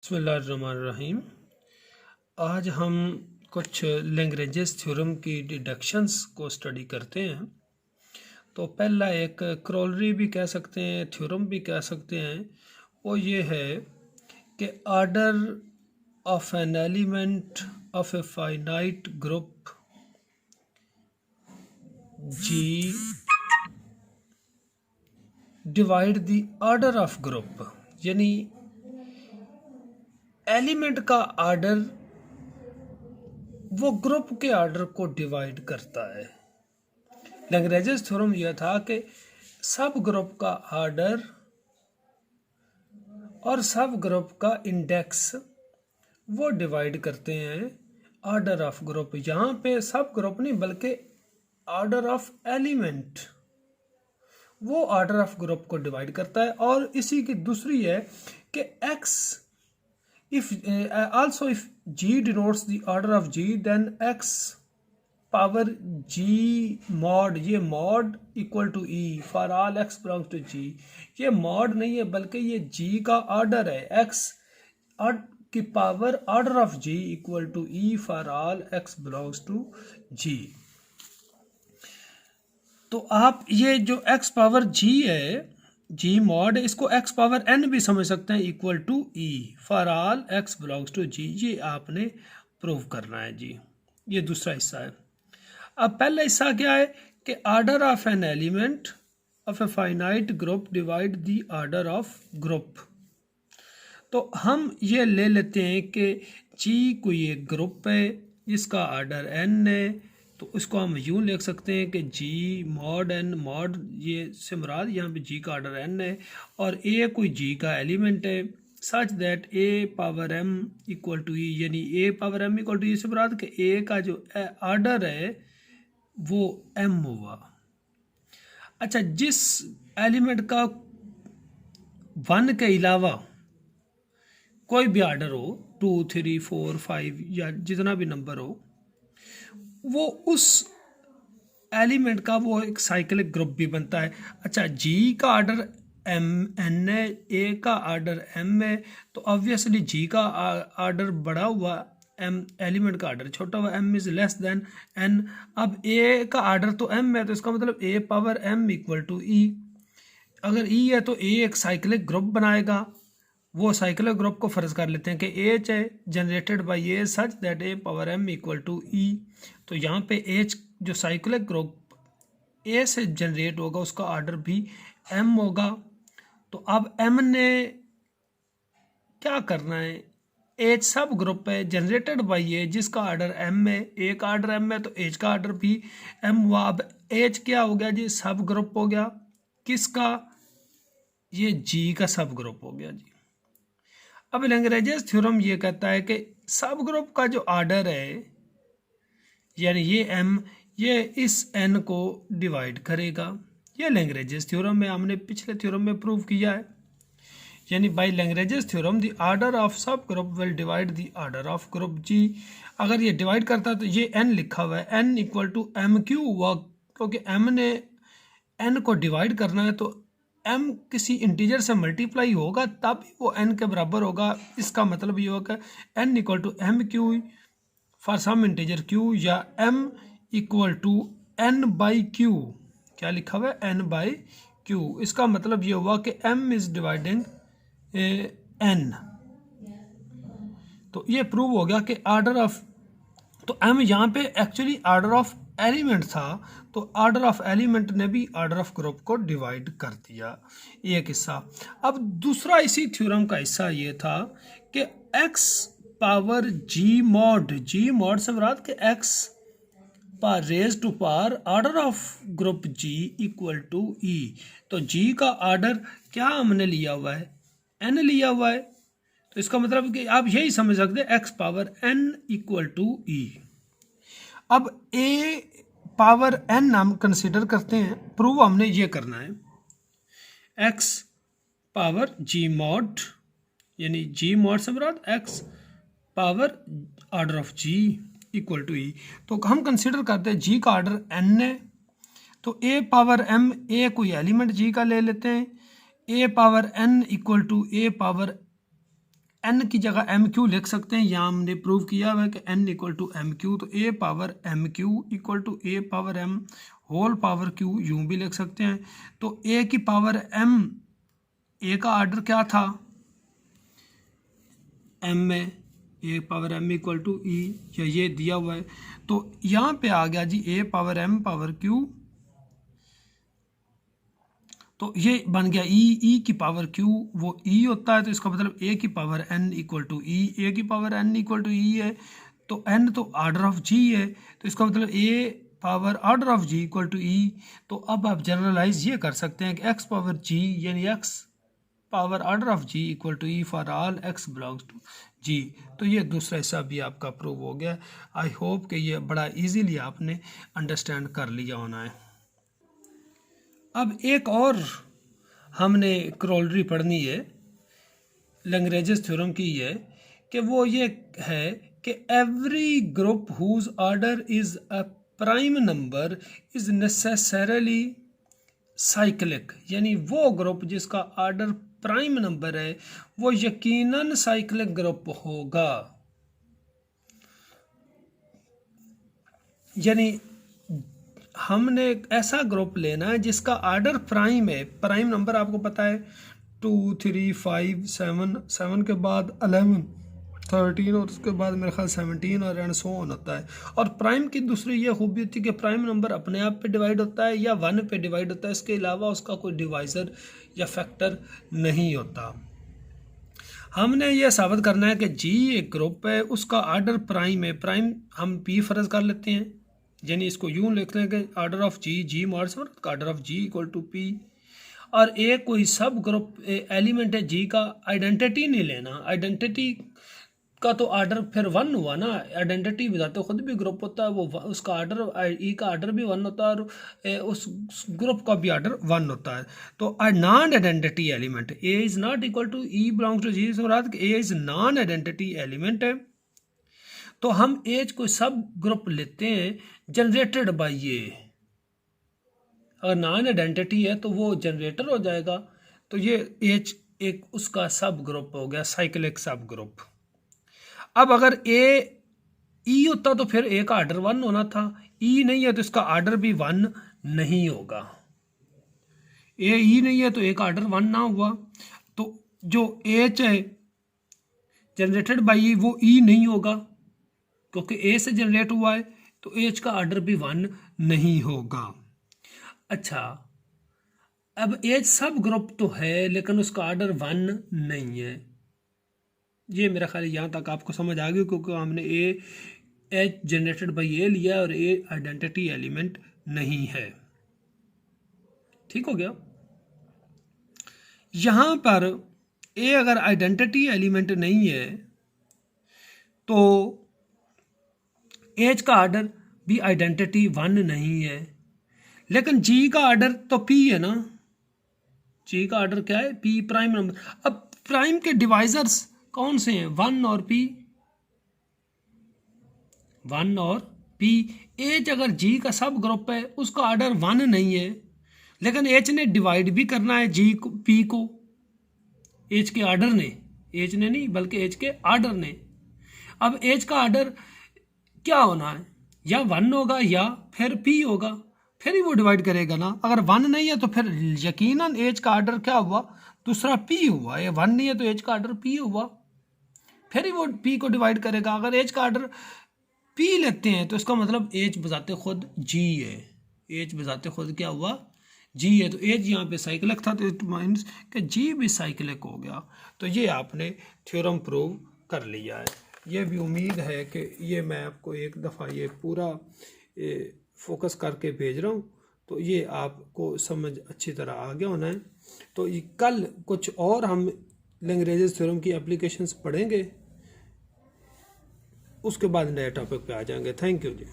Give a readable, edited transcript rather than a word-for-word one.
बिस्मिल्लाहिर्रहमानिर्रहीम। आज हम कुछ लैग्रेंजेस थ्योरम की डिडक्शंस को स्टडी करते हैं। तो पहला एक क्रोलरी भी कह सकते हैं, थ्योरम भी कह सकते हैं। वो ये है कि order of an element of a finite group G divide the order of group, यानी एलिमेंट का आर्डर वो ग्रुप के आर्डर को डिवाइड करता है। लैग्रेंजेस थ्योरम यह था कि सब ग्रुप का आर्डर और सब ग्रुप का इंडेक्स वो डिवाइड करते हैं आर्डर ऑफ ग्रुप। यहाँ पे सब ग्रुप नहीं बल्कि आर्डर ऑफ एलिमेंट वो आर्डर ऑफ ग्रुप को डिवाइड करता है। और इसी की दूसरी है कि x if also if g denotes the order of g then x power g mod, ये mod equal to e for all x belongs to g। ये mod नहीं है बल्कि ये g का ऑर्डर है। x की power order of g equal to e for all x belongs to g। तो आप ये जो x पावर g है, g मॉड, इसको x पावर n भी समझ सकते हैं equal to e for all x belongs to g। ये आपने प्रूव करना है जी। ये दूसरा हिस्सा है। अब पहला हिस्सा क्या है कि order of an element of a finite group divide the order of group. तो हम ये ले लेते हैं कि g कोई एक ग्रुप है जिसका आर्डर n है, तो उसको हम यूँ लिख सकते हैं कि g मॉड n, मॉड ये से मुराद यहाँ पे g का ऑर्डर n है और a कोई g का एलिमेंट है such that a power m equal to e, यानी a power m equal to e से मुराद कि a का जो ऑर्डर है वो m हुआ। अच्छा, जिस एलिमेंट का 1 के अलावा कोई भी ऑर्डर हो, 2, 3, 4, 5 या जितना भी नंबर हो, वो उस एलिमेंट का वो एक साइक्लिक ग्रुप भी बनता है। अच्छा, g का ऑर्डर n है, a का ऑर्डर m है, तो ऑब्वियसली g का ऑर्डर बड़ा हुआ, m एलिमेंट का ऑर्डर छोटा हुआ, m is less than n। अब a का ऑर्डर तो m है, तो इसका मतलब a power m equal to e। अगर e है तो a एक साइक्लिक ग्रुप बनाएगा। वो साइक्लिक ग्रुप को फर्ज कर लेते हैं कि एच है generated by a such that a power m equal to e. तो यहाँ पे एच जो साइक्लिक ग्रुप ए से जनरेट होगा उसका ऑर्डर भी एम होगा। तो अब एम ने क्या करना है, एच सब ग्रुप है जनरेटेड बाय ए जिसका ऑर्डर एम है, ए का ऑर्डर एम है तो एच का ऑर्डर भी एम हुआ। अब एच क्या हो गया जी, सब ग्रुप हो गया। किसका, ये जी का सब ग्रुप हो गया जी। अब लैग्रेंजेस थ्योरम ये कहता है कि सब ग्रुप का जो ऑर्डर है यानी ये m, ये इस n को डिवाइड करेगा। ये लैग्रेंजेस थ्योरम है, हमने पिछले थ्योरम में प्रूव किया है। यानी by Lagrange's theorem the order of sub group will divide the order of group g। अगर ये डिवाइड करता है तो ये n लिखा हुआ है, n equal to M Q हुआ, क्योंकि m ने n को डिवाइड करना है तो m किसी इंटीजर से मल्टीप्लाई होगा तब वो n के बराबर होगा। इसका मतलब ये होगा n equal to M Q for some integer q, या m equal to n by Q. क्या लिखा हुआ है, n बाई क्यू। इसका मतलब ये हुआ कि m इज डिवाइडिंग n। तो ये प्रूव हो गया कि ऑर्डर ऑफ, तो m यहाँ पे एक्चुअली ऑर्डर ऑफ एलिमेंट था, तो ऑर्डर ऑफ एलिमेंट ने भी ऑर्डर ऑफ ग्रुप को डिवाइड कर दिया। एक हिस्सा। अब दूसरा इसी थ्योरम का हिस्सा ये था कि x पावर g मॉड से मुराद के x power raise to power order of group g equal to e। तो g का ऑर्डर क्या हमने लिया हुआ है, n लिया हुआ है, तो इसका मतलब कि आप यही समझ सकते हैं x power n equal to e। अब a पावर n हम कंसीडर करते हैं, प्रूव हमने ये करना है x पावर g मॉड, यानी g मॉड से मुराद x power order of g equal to e। तो हम कंसीडर करते हैं g का ऑर्डर n है, तो a पावर m, a कोई एलिमेंट g का ले लेते हैं, a power n equal to a power n की जगह एम क्यू लिख सकते हैं। यहाँ हमने प्रूव किया हुआ है कि n equal to M q, तो a power m q equal to a power m whole power q यूँ भी लिख सकते हैं। तो a की पावर m, a का आर्डर क्या था m में, a power m equal to e, या ये दिया हुआ है। तो यहाँ पे आ गया जी a power m power q, तो ये बन गया e की पावर q वो e होता है, तो इसका मतलब a की power n equal to e, a की power n equal to e है, तो n तो आर्डर ऑफ g है, तो इसका मतलब a power order of g equal to e। तो अब आप जनरलाइज ये कर सकते हैं कि x पावर g यानी x power order of g equal to e for all x belongs to g। तो ये दूसरा हिस्सा भी आपका प्रूव हो गया। आई होप कि ये बड़ा इजीली आपने अंडरस्टैंड कर लिया होना है। अब एक और हमने क्रोलरी पढ़नी है लैग्रेंजेस थ्योरम की है कि वो ये है कि every group whose order is a prime number is necessarily cyclic, यानी वो ग्रुप जिसका ऑर्डर प्राइम नंबर है वो यकीनन साइक्लिक ग्रुप होगा। यानी हमने एक ऐसा ग्रुप लेना है जिसका आर्डर प्राइम है। प्राइम नंबर आपको पता है 2 3 5 7, 7 के बाद 11 13 और उसके बाद मेरे ख्याल 17 और एंड सो ऑन होता है। और प्राइम की दूसरी ये खूबी होती है कि प्राइम नंबर अपने आप पे डिवाइड होता है या 1 पे डिवाइड होता है, इसके अलावा उसका कोई डिवाइज़र या फैक्टर नहीं होता। हमने ये साबित करना है कि जी एक ग्रुप है, उसका आर्डर प्राइम है। प्राइम हम पी फर्ज कर लेते हैं, यानी इसको यूँ लिख लें कि आर्डर ऑफ जी मॉड से order of G equal to p. और ए कोई सब ग्रुप एलिमेंट है जी का, आइडेंटिटी नहीं लेना। आइडेंटिटी का तो आर्डर फिर 1 हुआ ना, आइडेंटिटी बताते खुद भी ग्रुप होता है, वो उसका आर्डर ई का आर्डर भी 1 होता है और उस ग्रुप का भी आर्डर 1 होता है। तो non identity element a is not equal to e belongs to G, a is non identity element है। तो हम एज को सब ग्रुप लेते हैं जनरेटेड बाय ये, अगर नॉन आइडेंटिटी है तो वो जनरेटर हो जाएगा। तो ये एज एक उसका सब ग्रुप हो गया, साइक्लिक सब ग्रुप। अब अगर ए ई होता तो फिर ए का आर्डर 1 होना था, ई नहीं है तो इसका आर्डर भी 1 नहीं होगा। ए ई नहीं है तो ए का आर्डर 1 ना हुआ, तो जो एच है जनरेटेड बाय ई वो ई नहीं होगा क्योंकि ए से जनरेट हुआ है, तो एच का आर्डर भी 1 नहीं होगा। अच्छा, अब एच सब ग्रुप तो है लेकिन उसका आर्डर 1 नहीं है। ये मेरा ख्याल यहाँ तक आपको समझ आ गई, क्योंकि हमने ए एच जनरेटेड बाय ए लिया और ए आइडेंटिटी एलिमेंट नहीं है। ठीक हो गया। यहाँ पर ए अगर आइडेंटिटी एलिमेंट नहीं है तो एच का आर्डर भी आइडेंटिटी 1 नहीं है, लेकिन जी का आर्डर तो पी है ना। जी का आर्डर क्या है? P prime number. अब प्राइम के डिवाइजर्स कौन से हैं? 1 और पी, 1 और पी। एच अगर जी का सब ग्रुप है उसका आर्डर 1 नहीं है, लेकिन एच ने डिवाइड भी करना है जी को पी को, एच के आर्डर ने, एच ने नहीं बल्कि एच के आर्डर ने। अब एच का आर्डर क्या होना है? या 1 होगा या फिर पी होगा, फिर ही वो डिवाइड करेगा ना। अगर 1 नहीं है तो फिर यकीनन एच का आर्डर क्या हुआ? दूसरा पी हुआ। ये 1 नहीं है तो एच का आर्डर पी हुआ, फिर ही वो पी को डिवाइड करेगा। अगर एच का आर्डर पी लेते हैं तो इसका मतलब एच बजाते खुद जी है। एच बजाते खुद क्या हुआ? जी है। तो एच यहाँ पे साइक्लिक था तो इट मीन्स कि जी भी साइक्लिक हो गया। तो ये आपने थ्योरम प्रूव कर लिया है। ये भी उम्मीद है कि ये मैं आपको एक दफ़ा ये पूरा फोकस करके भेज रहा हूँ, तो ये आपको समझ अच्छी तरह आ गया होना है। तो ये कल कुछ और हम लैग्रेंजेस थ्योरम की एप्लीकेशंस पढ़ेंगे, उसके बाद नए टॉपिक पे आ जाएंगे। Thank you ji.